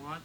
5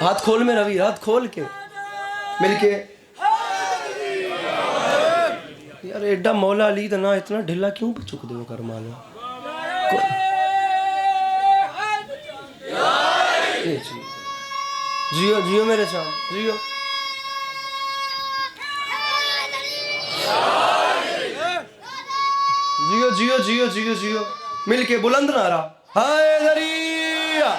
ہاتھ کھول میں روی، ہاتھ کھول کے مل کے یار ایڈا مولا علی تو نہ اتنا ڈھلا کیوں چک دے کر مانا جیو جیو میرے ساتھ جیو جیو جیو جیو جیو جیو مل کے بلند نعرہ حیدریہ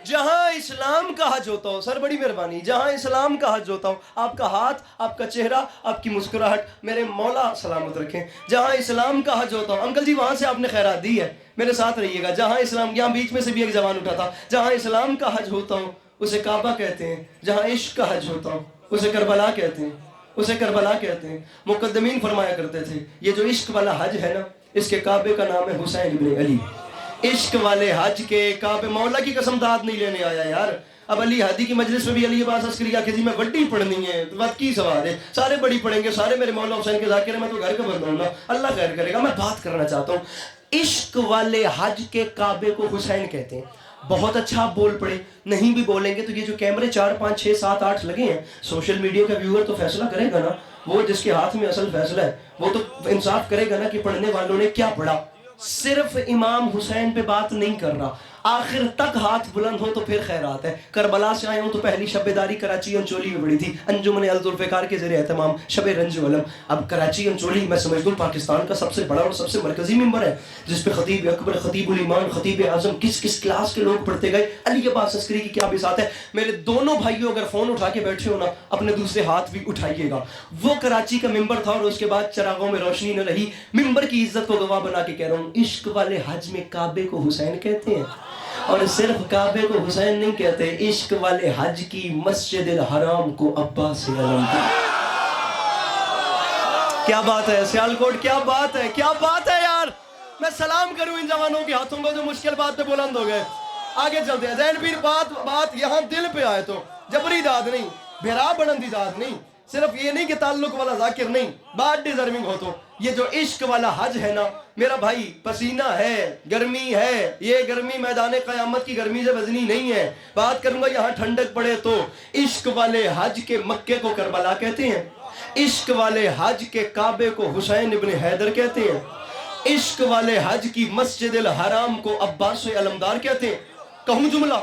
جہاں اسلام کا حج ہوتا ہو سر بڑی مہربانی جہاں اسلام کا حج ہوتا ہو آپ کا ہاتھ آپ کا چہرہ آپ کی مسکراہٹ میرے مولا سلامت رکھیں جہاں اسلام کا حج ہوتا ہو انکل جی وہاں سے آپ نے خیرات دی ہے میرے ساتھ رہیے گا جہاں اسلام یہاں بیچ میں سے بھی ایک جوان اٹھا تھا جہاں اسلام کا حج ہوتا ہو اسے کعبہ کہتے ہیں جہاں عشق کا حج ہوتا ہو اسے کربلا کہتے ہیں اسے کربلا کہتے ہیں مقدمین فرمایا کرتے تھے یہ جو عشق والا حج ہے نا اس کے کعبے کا نام ہے حسین ابن علی عشق والے حج کے کعبے مولا کی قسم داد نہیں لینے آیا یار اب علی ہادی کی مجلس میں بھی علی عباس عسکری کہ جی میں وڈی پڑھنی ہے تو بات کی سوال ہے سارے بڑی پڑھیں گے سارے میرے مولا حسین کے ذاکر ہیں میں تو گھر کا بندہ ہوں نا اللہ خیر کرے گا میں بات کرنا چاہتا ہوں عشق والے حج کے کعبے کو حسین کہتے ہیں بہت اچھا آپ بول پڑے نہیں بھی بولیں گے تو یہ جو کیمرے 4 5 6 7 8 لگے ہیں سوشل میڈیا کا ویور تو فیصلہ کرے گا نا وہ جس کے ہاتھ میں اصل فیصلہ ہے وہ تو انصاف کرے گا نا کہ پڑھنے والوں نے کیا پڑھا صرف امام حسین پہ بات نہیں کر رہا آخر تک ہاتھ بلند ہو تو پھر خیرات ہے کربلا سے آئے ہوں تو پہلی شب بیداری کراچی انچولی میں بڑی تھی انجمن الذوالفقار کے زیر اہتمام شب رنج و علم اب کراچی انچولی میں سمجھتا ہوں پاکستان کا سب سے بڑا اور سب سے مرکزی ممبر ہے جس پہ خطیب اکبر خطیب الایمان خطیب اعظم کس کس کلاس کے لوگ پڑھتے گئے علی عباس عسکری کی کیا بساط ہے میرے دونوں بھائیوں اگر فون اٹھا کے بیٹھے ہو نا اپنے دوسرے ہاتھ بھی اٹھائیے گا وہ کراچی کا ممبر تھا اور اس کے بعد چراغوں میں روشنی نہ رہی ممبر کی عزت کو گواہ بنا کے کہہ رہا ہوں عشق والے حج میں کعبے کو حسین کہتے ہیں اور صرف کعبے کو حسین نہیں کہتے عشق والے حج کی مسجد الحرام کو عباس علم کیا بات ہے سیالکوٹ کیا بات ہے یار میں سلام کروں ان جوانوں کے ہاتھوں کو جو مشکل بات پہ بلند ہو گئے آگے چلتے ہیں زین پیر بات یہاں دل پہ آئے تو جبری داد نہیں بھیرا بڑندی داد نہیں صرف یہ نہیں کہ تعلق والا ذاکر نہیں بات ڈیزرونگ ہو تو یہ جو عشق والا حج ہے نا میرا بھائی پسینہ ہے گرمی ہے یہ گرمی میدان قیامت کی گرمی سے وزنی نہیں ہے بات کروں گا یہاں ٹھنڈک پڑے تو عشق والے حج کے مکے کو کربلا کہتے ہیں عشق والے حج کے کعبے کو حسین ابن حیدر کہتے ہیں عشق والے حج کی مسجد الحرام کو عباس علمدار کہتے ہیں کہوں جملہ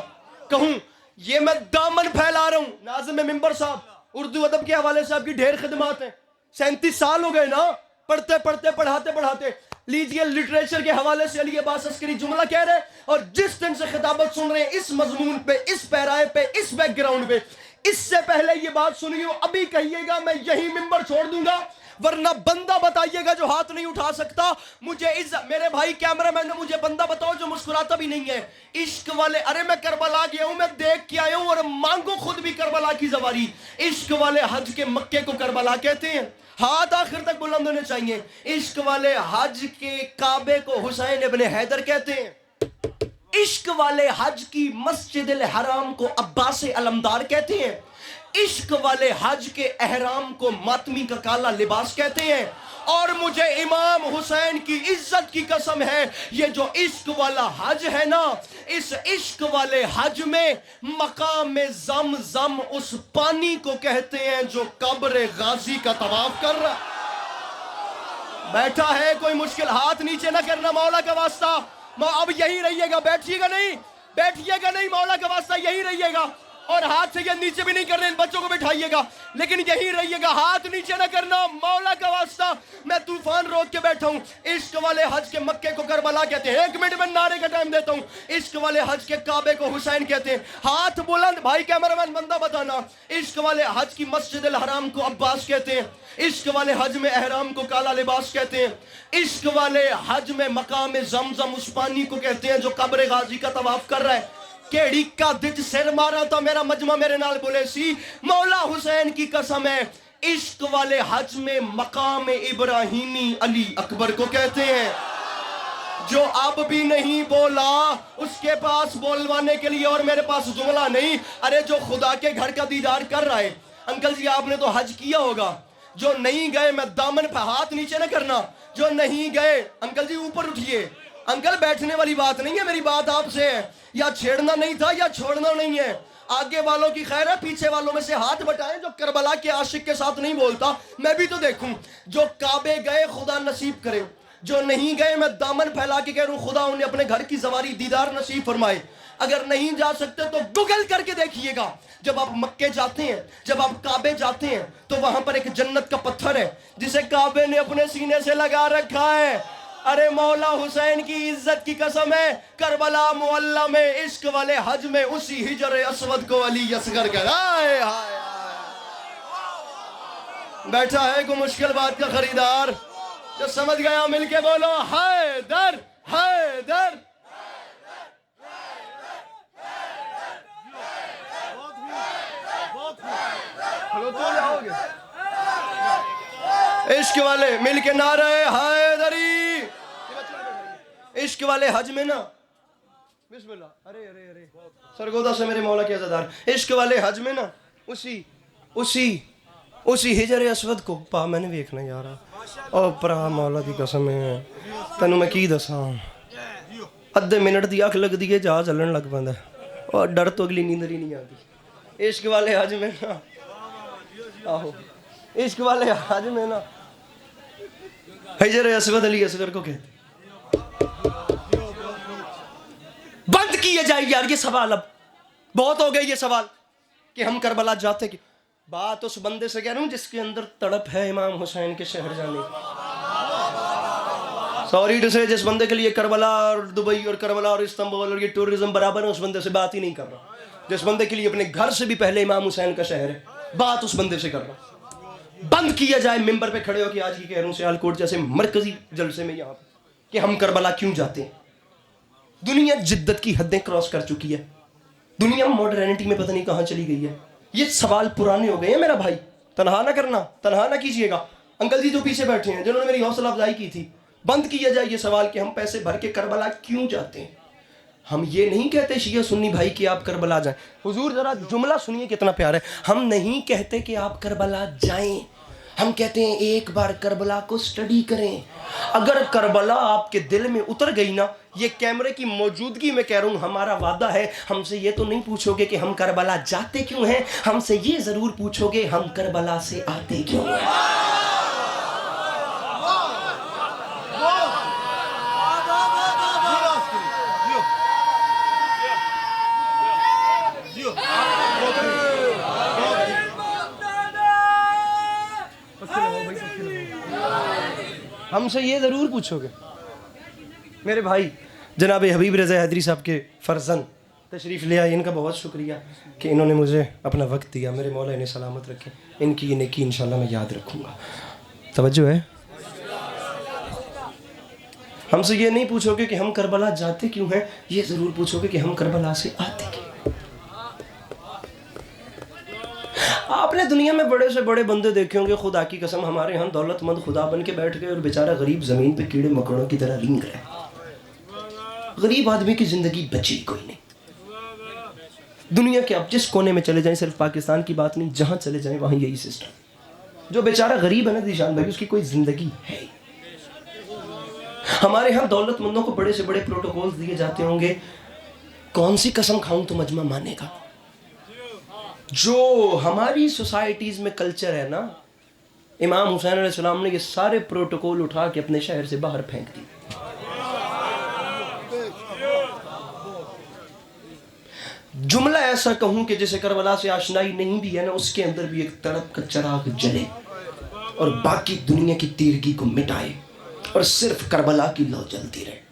کہوں یہ میں دامن پھیلا رہا ہوں ناظم ممبر صاحب اردو ادب کے حوالے سے آپ کی ڈھیر خدمات ہیں 37 سال ہو گئے نا پڑھتے پڑھاتے لیجئے لٹریچر کے حوالے سے علی عباس عسکری جملہ کہہ رہے ہیں اور جس دن سے خطابت سن رہے ہیں اس مضمون پہ اس پیرائے پہ اس بیک گراؤنڈ پہ اس سے پہلے یہ بات سنیے ابھی کہیے گا میں یہی ممبر چھوڑ دوں گا ورنہ بندہ بتائیے گا جو ہاتھ نہیں اٹھا سکتا مجھے میرے بھائی کیمرہ مین نے مجھے بندہ بتاؤ جو مسکراتا بھی نہیں ہے عشق والے ارے میں کربلا گیا ہوں میں دیکھ کے آیا ہوں اور مانگو خود بھی کربلا کی زواری عشق والے حج کے مکے کو کربلا کہتے ہیں ہاتھ آخر تک بلند ہونے چاہیے عشق والے حج کے کعبے کو حسین ابن حیدر کہتے ہیں عشق والے حج کی مسجد الحرام کو عباس علمدار کہتے ہیں عشق والے حج کے احرام کو ماتمی کا کالا لباس کہتے ہیں اور مجھے امام حسین کی عزت کی قسم ہے یہ جو عشق والا حج ہے نا اس عشق والے حج میں مقام زمزم اس پانی کو کہتے ہیں جو قبر غازی کا طواف کر رہا بیٹھا ہے کوئی مشکل ہاتھ نیچے نہ کرنا مولا کا واسطہ اب یہی رہیے گا بیٹھیے گا نہیں مولا کا واسطہ یہی رہیے گا اور ہاتھ سے یہ نیچے بھی نہیں کرنے ان بچوں کو بٹھائیے گا لیکن یہی رہیے گا ہاتھ نیچے نہ کرنا مولا کا واسطہ میں طوفان روک کے بیٹھا ہوں عشق والے حج کے مکے کو کربلا کہتے ہیں 1 منٹ میں نعرے کا ٹائم دیتا ہوں عشق والے حج کے کعبے کو حسین کہتے ہیں ہاتھ بلند بھائی کیمرہ مین بندہ بتانا عشق والے حج کی مسجد الحرام کو عباس کہتے ہیں عشق والے حج میں احرام کو کالا لباس کہتے ہیں عشق والے حج میں مقام زمزم اس پانی کو کہتے ہیں جو قبر غازی کا طواف کر رہا ہے کیڑی کا دج سر مارا تھا میرا مجمع میرے نال بولے سی مولا حسین کی قسم ہے عشق والے حج میں مقام ابراہیمی علی اکبر کو کہتے ہیں جو اب بھی نہیں بولا اس کے پاس بولوانے کے لیے اور میرے پاس جملہ نہیں ارے جو خدا کے گھر کا دیدار کر رہا ہے انکل جی آپ نے تو حج کیا ہوگا جو نہیں گئے میں دامن پہ ہاتھ نیچے نہ کرنا جو نہیں گئے انکل جی اوپر اٹھیے انکل بیٹھنے والی بات نہیں ہے میری بات آپ سے ہے یا چھیڑنا نہیں تھا یا چھوڑنا نہیں ہے آگے والوں کی خیر ہے، پیچھے والوں میں سے ہاتھ بٹائیں جو کربلا کے عاشق کے ساتھ نہیں بولتا، میں بھی تو دیکھوں۔ جو کعبے گئے خدا نصیب کرے، جو نہیں گئے میں دامن پھیلا کے کہہ رہا ہوں خدا انہیں اپنے گھر کی زواری دیدار نصیب فرمائے۔ اگر نہیں جا سکتے تو گوگل کر کے دیکھیے گا، جب آپ مکے جاتے ہیں، جب آپ کعبے جاتے ہیں تو وہاں پر ایک جنت کا پتھر ہے جسے کعبے نے اپنے سینے سے لگا رکھا ہے۔ ارے مولا حسین کی عزت کی قسم ہے، کربلا معلی میں عشق والے حج میں اسی حجر اسود کو علی اصغر کر آئے ہائے بیٹھا ہے کوئی مشکل بات کا خریدار جو سمجھ گیا مل کے بولو حیدر حیدر۔ عشق والے مل کے نعرہ حیدری، عشق والے حج میں نا، بسم اللہ، ارے ارے ارے سرگودا سے میرے مولا کے عزادار، عشق والے حج میں نا اسی حجر اسود کو پا میں نے ویکھنا یارا، او پرا مولا دی قسم ہے تینوں میں کی دساں، ادھے منٹ دی اکھ لگ دی ہے جہاز چلن لگ پیندا ہے اور ڈر تو اگلی نیندر ہی نہیں آتی۔ عشق والے حج میں نا، آہو عشق والے حج میں نا حجر اسود علی اصغر کو کہتے۔ بند کیے جائے یار یہ سوال، اب بہت ہو گئے یہ سوال کہ ہم کربلا جاتے کہ بات اس بندے سے کہہ رہا ہوں جس کے اندر تڑپ ہے امام حسین کے شہر جانے، سوری ٹو سے جس بندے کے لیے کربلا اور دبئی اور کربلا اور استنبول اور یہ ٹورزم برابر ہے، اس بندے سے بات ہی نہیں کر رہا، جس بندے کے لیے اپنے گھر سے بھی پہلے امام حسین کا شہر ہے، بات اس بندے سے کر رہا۔ بند کیا جائے ممبر پہ کھڑے ہو کہ آج کی کہہ رہا ہوں سیالکوٹ جیسے مرکزی جلسے میں یہاں پہ کہ ہم کربلا کیوں جاتے ہیں۔ دنیا جدت کی حدیں کراس کر چکی ہے، دنیا ماڈرنٹی میں پتہ نہیں کہاں چلی گئی ہے، یہ سوال پرانے ہو گئے ہیں میرا بھائی، تنہا نہ کرنا، تنہا نہ کیجئے گا۔ انکل جی جو پیچھے بیٹھے ہیں جنہوں نے میری حوصلہ افزائی کی تھی، بند کیا جائے یہ سوال کہ ہم پیسے بھر کے کربلا کیوں جاتے ہیں۔ ہم یہ نہیں کہتے شیعہ سنی بھائی کہ آپ کربلا جائیں، حضور ذرا جملہ سنیے کتنا پیارا ہے، ہم نہیں کہتے کہ آپ کربلا جائیں، ہم کہتے ہیں ایک بار کربلا کو سٹڈی کریں۔ اگر کربلا آپ کے دل میں اتر گئی نا، یہ کیمرے کی موجودگی میں کہہ رہا ہوں ہمارا وعدہ ہے، ہم سے یہ تو نہیں پوچھو گے کہ ہم کربلا جاتے کیوں ہیں، ہم سے یہ ضرور پوچھو گے ہم کربلا سے آتے کیوں ہیں۔ ہم سے یہ ضرور پوچھو گے۔ میرے بھائی جناب حبیب رضا حیدری صاحب کے فرزند تشریف لے آئے، ان کا بہت شکریہ کہ انہوں نے مجھے اپنا وقت دیا، میرے مولا انہیں سلامت رکھے، ان کی یہ نیکی انشاءاللہ میں یاد رکھوں گا۔ توجہ ہے، ہم سے یہ نہیں پوچھو گے کہ ہم کربلا جاتے کیوں ہیں، یہ ضرور پوچھو گے کہ ہم کربلا سے آتے کیوں۔ آپ نے دنیا میں بڑے سے بڑے بندے دیکھے ہوں گے، خدا کی قسم ہمارے ہاں دولت مند خدا بن کے بیٹھ گئے اور بیچارہ غریب زمین پہ کیڑے مکوڑوں کی طرح رینگ رہے، غریب آدمی کی زندگی بچی کوئی نہیں۔ دنیا کے اب جس کونے میں چلے جائیں، صرف پاکستان کی بات نہیں، جہاں چلے جائیں وہاں یہی سسٹم، جو بیچارہ غریب ہے نا ذیشان بھائی، اس کی کوئی زندگی ہے۔ ہمارے ہاں دولت مندوں کو بڑے سے بڑے پروٹوکولز دیے جاتے ہوں گے، کون سی قسم کھاؤں تو مجمع مانے گا۔ جو ہماری سوسائٹیز میں کلچر ہے نا، امام حسین علیہ السلام نے یہ سارے پروٹوکول اٹھا کے اپنے شہر سے باہر پھینک دی۔ جملہ ایسا کہوں کہ جسے کربلا سے آشنائی نہیں بھی ہے نا، اس کے اندر بھی ایک تڑپ کا چراغ جلے اور باقی دنیا کی تیرگی کو مٹائے اور صرف کربلا کی لو جلتی رہے۔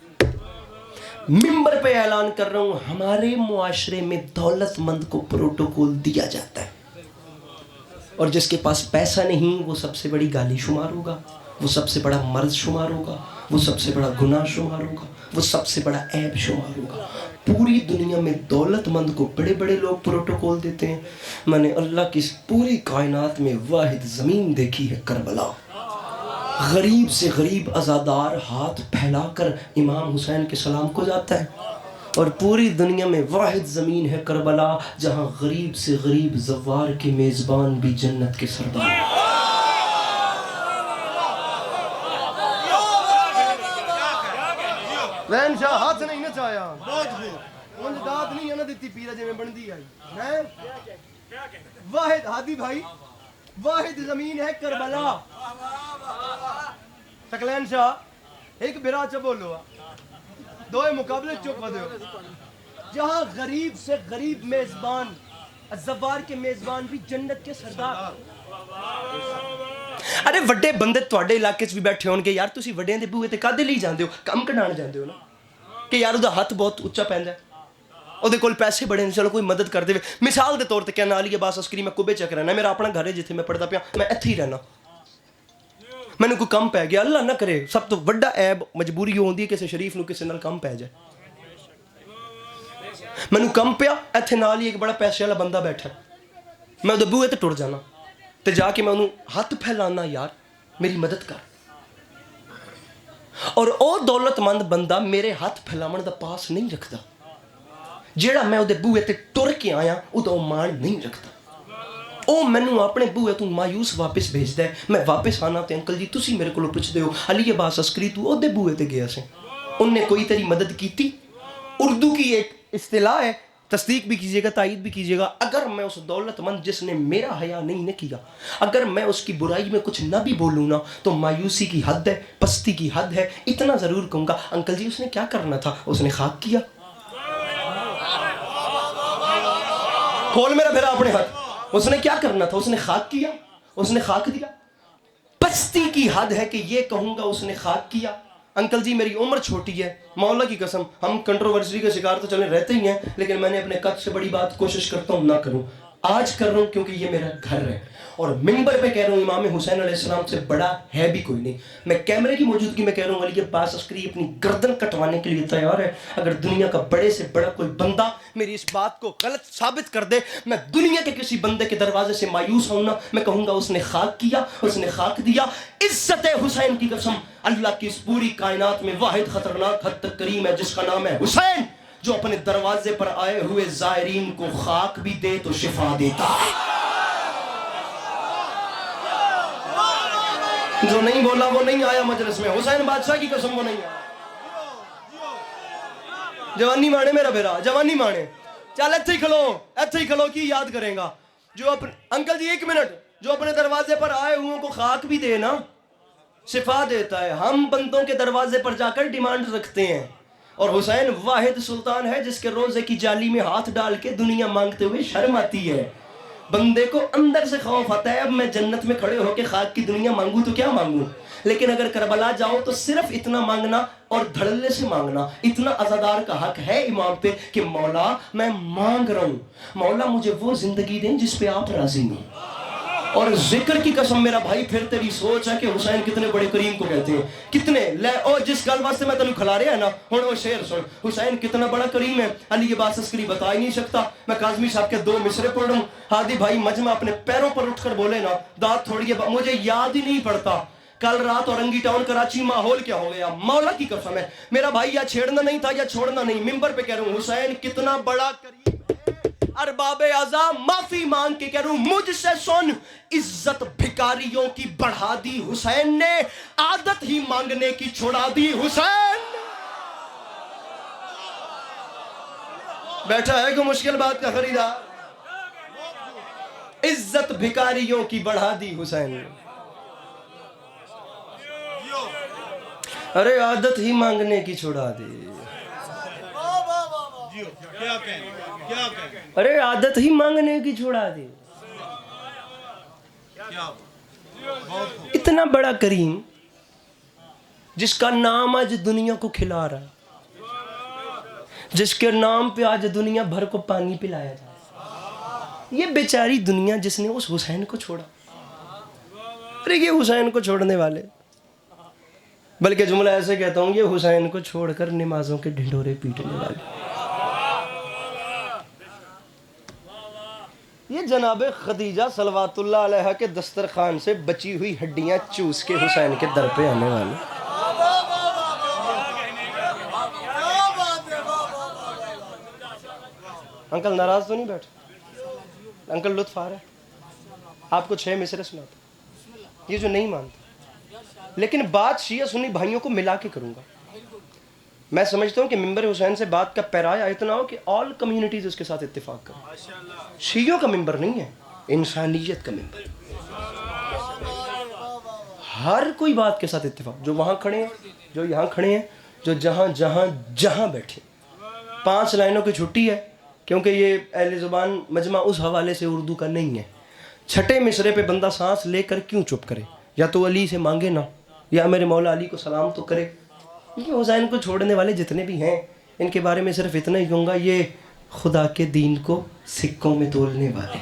ممبر پہ اعلان کر رہا ہوں، ہمارے معاشرے میں دولت مند کو پروٹوکول دیا جاتا ہے، اور جس کے پاس پیسہ نہیں وہ سب سے بڑی گالی شمار ہوگا، وہ سب سے بڑا مرض شمار ہوگا، وہ سب سے بڑا گناہ شمار ہوگا، وہ سب سے بڑا عیب شمار ہوگا۔ پوری دنیا میں دولت مند کو بڑے بڑے لوگ پروٹوکول دیتے ہیں، میں نے اللہ کی پوری کائنات میں واحد زمین دیکھی ہے کربلا، غریب سے غریب عزادار ہاتھ پھیلا کر امام حسین کے سلام کو جاتا ہے، اور پوری دنیا میں واحد زمین ہے کربلا جہاں غریب سے غریب زوار کے میزبان بھی جنت کے سردار۔ میں انشاء ہاتھ نہیں نچایا، انج داد نہیں ہے نا دیتی پیرا جی میں بندی آئی ہے واحد ہادی بھائی واحد زمین ہے کربلا تکلین شاہ ایک برا چا بولو دوئے مقابلے چپ ودیو جہاں غریب سے غریب میزبان زوار کے میزبان بھی جنت کے سردار ارے وڈے بندے تواڈے علاقے چ بھی بیٹھے ہون گے یار تسی وڈیاں دے بوئے تے کدے لئی جاندے ہو کم کڈان جاندے ہو نا کہ یار دا ہاتھ بہت اونچا پیندا ہے او دے کول پیسے بڑے نے چلو کوئی مدد کر دے مثال دے طور تے کہنا علی عباس عسکری میں کبے چک رہنا میرا اپنا گھر ہے جتھے میں پڑھدا پیا میں ایتھے ہی رہنا مینوں کوئی کم پی گیا اللہ نہ کرے سب تو وڈا عیب مجبوری یہ ہوندی ہے کسی شریف نو کسی نال کم پی جائے مینوں کم پیا ایتھے نال ہی ایک بڑا پیسے والا بندہ بیٹھا میں وہ بوئے تے ٹر جانا تے جا کے میں انہوں ہاتھ پھیلانا یار میری مدد کر اور او دولت مند بندہ میرے ہاتھ پھیلاون دا پاس نہیں رکھدا جیڑا میں وہ بوئے تے ٹر کے آیا وہ تو مان نہیں رکھتا او مینوں اپنے بوئے تو مایوس واپس بھیجدا ہے میں واپس آنا تے انکل جی تسی میرے کولوں پوچھدے ہو علی عباس عسکری تو او دے بوئے تے گیا سے ان نے کوئی تیری مدد کیتی اردو کی ایک اصطلاح ہے تصدیق بھی کیجیے گا تائید بھی کیجیے گا اگر میں اس دولت مند جس نے میرا حیا نہیں نہ کیا اگر میں اس کی برائی میں کچھ نہ بھی بولوں نا تو مایوسی کی حد ہے پستی کی حد ہے اتنا ضرور کہوں گا انکل جی اس نے کیا کرنا تھا اس نے خاک کیا کھول میرا پھر اپنے ہاتھ اس نے کیا کرنا تھا اس نے خاک کیا اس نے خاک دیا پستی کی حد ہے کہ یہ کہوں گا اس نے خاک کیا انکل جی میری عمر چھوٹی ہے مولا کی قسم ہم کنٹروورسی کے شکار تو چلے رہتے ہی ہیں لیکن میں نے اپنے قد سے بڑی بات کوشش کرتا ہوں نہ کروں آج کر رہا ہوں کیونکہ یہ میرا گھر ہے اور منبر پہ کہہ رہا ہوں امام حسین علیہ السلام سے بڑا ہے بھی کوئی نہیں میں کیمرے کی موجودگی میں کہہ رہا ہوں علی عباس عسکری اپنی گردن کٹوانے کے لیے تیار ہے اگر دنیا کا بڑے سے بڑا کوئی بندہ میری اس بات کو غلط ثابت کر دے میں دنیا کے کسی بندے کے دروازے سے مایوس ہوں نا میں کہوں گا اس نے خاک کیا اس نے خاک دیا عزت حسین کی قسم اللہ کی اس پوری کائنات میں واحد خطرناک حد تک کریم ہے جس کا نام ہے حسین جو اپنے دروازے پر آئے ہوئے زائرین کو خاک بھی دے تو شفا دیتا جو نہیں بولا وہ نہیں آیا مجلس میں حسین بادشاہ کی قسم وہ نہیں آیا جوانی مانے میرا بیرا جوانی مانے چل ایتھے ہی کھلو کی یاد کریں گا جو اپنے انکل جی ایک منٹ جو اپنے دروازے پر آئے ہوئے کو خاک بھی دے نا شفا دیتا ہے ہم بندوں کے دروازے پر جا کر ڈیمانڈ رکھتے ہیں اور حسین واحد سلطان ہے جس کے روزے کی جالی میں ہاتھ ڈال کے دنیا مانگتے ہوئے شرم آتی ہے بندے کو اندر سے خوف آتا ہے اب میں جنت میں کھڑے ہو کے خاک کی دنیا مانگوں تو کیا مانگوں لیکن اگر کربلا جاؤ تو صرف اتنا مانگنا اور دھڑلے سے مانگنا اتنا عزادار کا حق ہے امام پہ کہ مولا میں مانگ رہا ہوں مولا مجھے وہ زندگی دیں جس پہ آپ راضی ہوں اور ذکر کی قسم میرا بھائی پھر تیری سوچ ہے کہ حسین کتنے بڑے کریم کو کہتے ہیں کتنے لے اور جس گل واسطے میں تینوں کھلا رہا ہے نا ہن وہ شعر سن حسین کتنا بڑا کریم ہے علی عباس عسکری بتا ہی نہیں سکتا میں کاظمی صاحب کے 2 مصرے پڑھ رہا ہوں ہادی بھائی مجمع اپنے پیروں پر اٹھ کر بولے نا داد تھوڑی ہے مجھے یاد ہی نہیں پڑتا کل رات اورنگی ٹاؤن کراچی ماحول کیا ہو گیا مولا کی قسم ہے میرا بھائی یا چھیڑنا نہیں تھا یا چھوڑنا نہیں منبر پہ کہہ رہا ہوں حسین کتنا بڑا کریم ارباب اعضاء معافی مانگ کے کہہ رہا ہوں مجھ سے سن عزت بھکاریوں کی بڑھا دی حسین نے عادت ہی مانگنے کی چھوڑا دی حسین بیٹھا ہے کوئی مشکل بات کا خریدار عزت بھکاریوں کی بڑھا دی حسین نے ارے عادت ہی مانگنے کی چھوڑا دی ارے عادت ہی مانگنے کی چھوڑا دی اتنا بڑا کریم جس کا نام آج دنیا کو کھلا رہا ہے جس کے نام پہ آج دنیا بھر کو پانی پلایا جا رہا ہے یہ بیچاری دنیا جس نے اس حسین کو چھوڑا ارے یہ حسین کو چھوڑنے والے بلکہ جملہ ایسے کہتا ہوں یہ حسین کو چھوڑ کر نمازوں کے ڈھنڈورے پیٹنے والے یہ جناب خدیجہ صلوات اللہ علیہ کے دسترخوان سے بچی ہوئی ہڈیاں چوس کے حسین کے در پہ آنے والے انکل ناراض تو نہیں بیٹھے انکل لطف آ رہا ہے آپ کو 6 مصرے سناتا یہ جو نہیں مانتا لیکن بات شیعہ سنی بھائیوں کو ملا کے کروں گا میں سمجھتا ہوں کہ ممبر حسین سے بات کا پیرایا اتنا ہو کہ آل کمیونٹیز اس کے ساتھ اتفاق کریں. شیعوں کا ممبر نہیں ہے, انسانیت کا ممبر. ہر کوئی بات کے ساتھ اتفاق, جو وہاں کھڑے ہیں, جو یہاں کھڑے ہیں, جو جہاں جہاں جہاں بیٹھے. 5 لائنوں کی چھٹی ہے کیونکہ یہ اہل زبان مجمع اس حوالے سے اردو کا نہیں ہے. چھٹے مصرے پہ بندہ سانس لے کر کیوں چپ کرے, یا تو علی سے مانگے نا, یا میرے مولا علی کو سلام تو کرے. یہ حسین کو چھوڑنے والے جتنے بھی ہیں ان کے بارے میں صرف اتنا ہی کہوں گا, یہ خدا کے دین کو سکوں میں تولنے والے.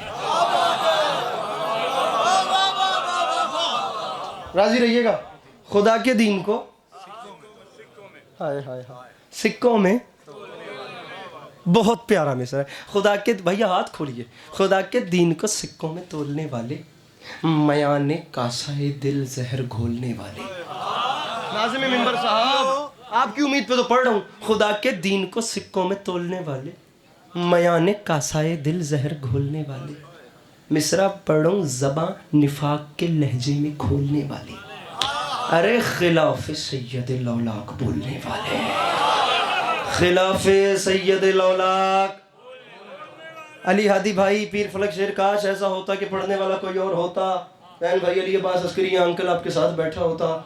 راضی رہیے گا, خدا کے دین کو ہائے ہائے ہائے سکوں میں. بہت پیارا مصرع ہے. خدا کے, بھیا ہاتھ کھولیے, خدا کے دین کو سکوں میں تولنے والے, میان کاسہ دل زہر گھولنے والے. ناظم ممبر صاحب, آپ کی امید پہ تو پڑھ رہا ہوں. خدا کے دین کو سکوں میں تولنے والے, میان کاسہ دل زہر گھولنے والے. مصرع پڑھوں زباں نفاق کے لہجے میں کھولنے والے. ارے خلاف سید لولاک بولنے والے, خلاف سید لولاک. علی ہادی بھائی, پیر فلک شیر, کاش ایسا ہوتا کہ پڑھنے والا کوئی اور ہوتا. بہن بھائی علی عباس عسکری یا انکل آپ کے ساتھ بیٹھا ہوتا,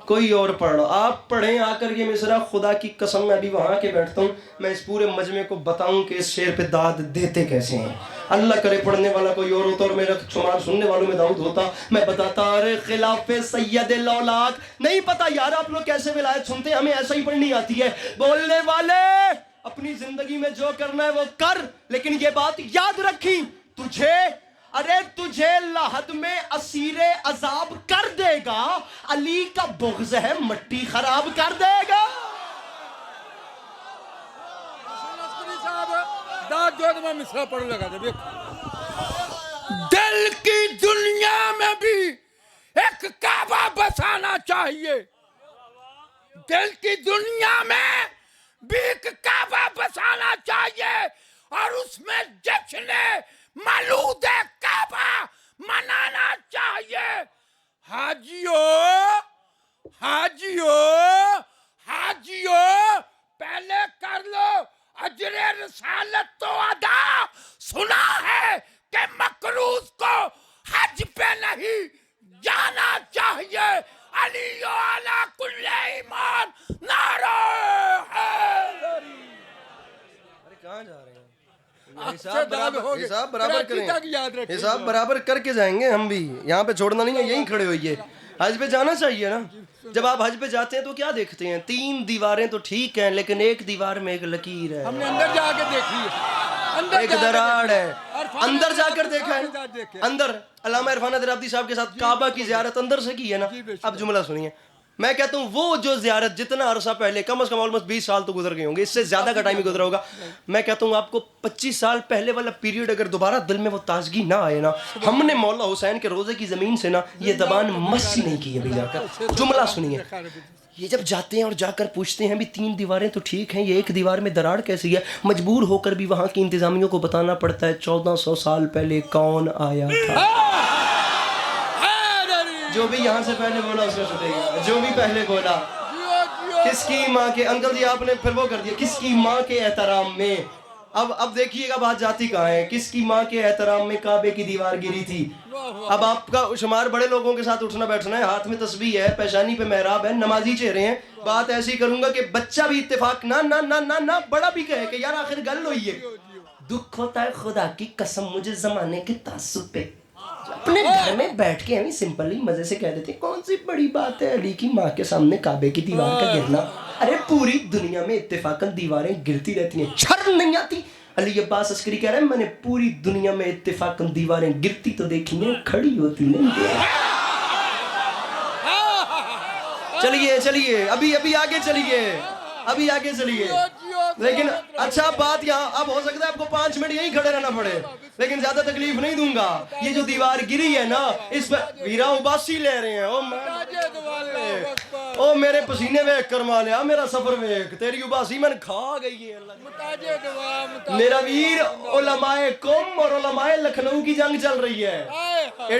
کوئی اور پڑھ رہا. آپ پڑھیں آ کر یہ مصرع. خدا کی قسم میں ابھی وہاں کے بیٹھتا ہوں, میں اس پورے مجمع کو بتاؤں کہ اس شعر پہ داد دیتے کیسے ہیں. اللہ کرے پڑھنے والا کوئی اور ہوتا اور میرا شمار سننے والوں میں داؤد ہوتا, میں بتاتا. ارے خلاف سید لولاک. نہیں پتا یار آپ لوگ کیسے ولایت سنتے ہیں, ہمیں ایسا ہی پڑھنی آتی ہے. بولنے والے اپنی زندگی میں جو کرنا ہے وہ کر, لیکن یہ بات یاد رکھی, تجھے لحد میں اسیر عذاب کر دے گا, علی کا بغض ہے مٹی خراب کر دے گا. دل کی دنیا میں بھی ایک کعبہ بسانا چاہیے. دل کی دنیا میں بھی ایک کعبہ بسانا چاہیے, اور اس میں جشن مولود کعبہ منانا چاہیے. حاجیو پہلے کر لو اجر رسالت تو ادا. سنا ہے کہ مقروض کو حج پہ نہیں جانا چاہیے. علی علی کل ایمان نعرہ حیدری. کہاں جا رہے ہیں؟ حساب برابر کریں, حساب برابر کر کے جائیں گے ہم بھی. یہاں پہ چھوڑنا نہیں ہے, یہیں کھڑے ہوئیے. حج پہ جانا چاہیے نا. جب آپ حج پہ جاتے ہیں تو کیا دیکھتے ہیں؟ 3 دیواریں تو ٹھیک ہیں, لیکن ایک دیوار میں ایک لکیر ہے, ہم نے اندر جا کے دیکھی ہے, ایک دراڑ ہے. اندر جا کر دیکھا ہے. اندر علامہ عرفان درابدی صاحب کے ساتھ کعبہ کی زیارت اندر سے کی ہے نا. اب جملہ سنیے, میں کہتا ہوں وہ جو زیارت جتنا عرصہ پہلے, کم از کم آلموسٹ 20 سال تو گزر گئے ہوں گے, اس سے زیادہ کا ٹائم ہی گزرا ہوگا. میں کہتا ہوں آپ کو 25 سال پہلے والا پیریڈ اگر دوبارہ دل میں وہ تازگی نہ آئے نا, ہم نے مولا حسین کے روزے کی زمین سے نا یہ زبان مس ہی نہیں کی ابھی جا کر. جملہ سنیے, یہ جب جاتے ہیں اور جا کر پوچھتے ہیں بھی 3 دیواریں تو ٹھیک ہیں, یہ ایک دیوار میں دراڑ کیسی ہے, مجبور ہو کر بھی وہاں کی انتظامیوں کو بتانا پڑتا ہے 1400 سال پہلے کون آیا تھا. جو بھی یہاں سے پہلے بولا اس میں چھٹے گا, جو بھی پہلے بولا. کس کی ماں کے, انکل جی آپ نے پھر وہ کر دیا, کس کی ماں کے احترام میں. اب دیکھیے گا بات جاتی کہاں ہے. کس کی ماں کے احترام میں کعبے کی دیوار گری تھی. اب آپ کا شمار بڑے لوگوں کے ساتھ اٹھنا بیٹھنا ہے, ہاتھ میں تسبیح ہے, پیشانی پہ محراب ہے, نمازی چہرے ہیں. بات ایسی کروں گا کہ بچہ بھی اتفاق نہ بڑا بھی کہے کہ یار آخر گل ہوئی ہے. دکھ ہوتا ہے خدا کی قسم مجھے زمانے کے تعصب پہ. اپنے گھر میں بیٹھ کے ہمیں سمپلی مزے سے کہہ دیتے ہیں کون سی بڑی بات ہے علی کی ماں کے سامنے کعبے کی دیوار کا گرنا. ارے پوری دنیا میں اتفاقاً دیواریں گرتی رہتی ہیں, شرم نہیں آتی. علی عباس عسکری کہہ رہے ہیں میں نے پوری دنیا میں اتفاقاً دیواریں گرتی تو دیکھی ہیں, کھڑی ہوتی نہیں. چلیے ابھی آگے چلیے. لیکن اچھا بات یہاں اب ہو سکتا ہے آپ کو 5 منٹ یہیں کھڑے رہنا پڑے, لیکن زیادہ تکلیف نہیں دوں گا. یہ جو دیوار گری ہے نا اس پہ ویرا اباسی لے رہے ہیں. او میرے پسینے ویک کروا لیا, میرا سفر ویک, تیری اباسی میں کھا گئی ہے. میرا ویر علماء قوم اور علماء لکھنؤ کی جنگ چل رہی ہے.